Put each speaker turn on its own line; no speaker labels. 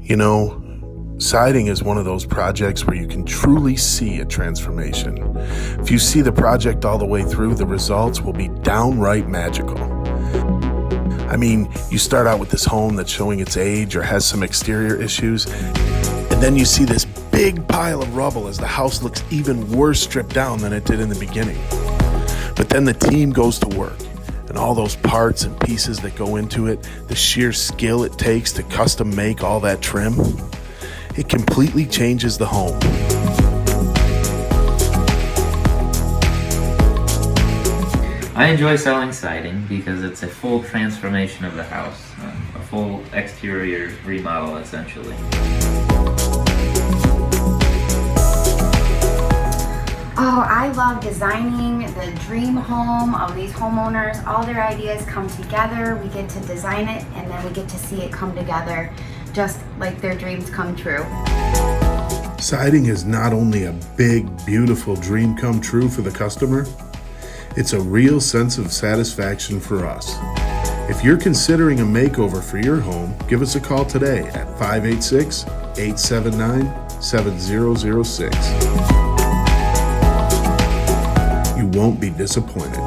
You know, siding is one of those projects where you can truly see a transformation. If you see the project all the way through, the results will be downright magical. I mean, you start out with this home that's showing its age or has some exterior issues, and then you see this big pile of rubble as the house looks even worse stripped down than it did in the beginning. But then the team goes to work, and all those parts and pieces that go into it, the sheer skill it takes to custom make all that trim, it completely changes the home.
I enjoy selling siding because it's a full transformation of the house, a full exterior remodel essentially.
Oh, I love designing the dream home of these homeowners. All their ideas come together, we get to design it, and then we get to see it come together just like their dreams come true.
Siding is not only a big, beautiful dream come true for the customer, it's a real sense of satisfaction for us. If you're considering a makeover for your home, give us a call today at 586-879-7006. You won't be disappointed.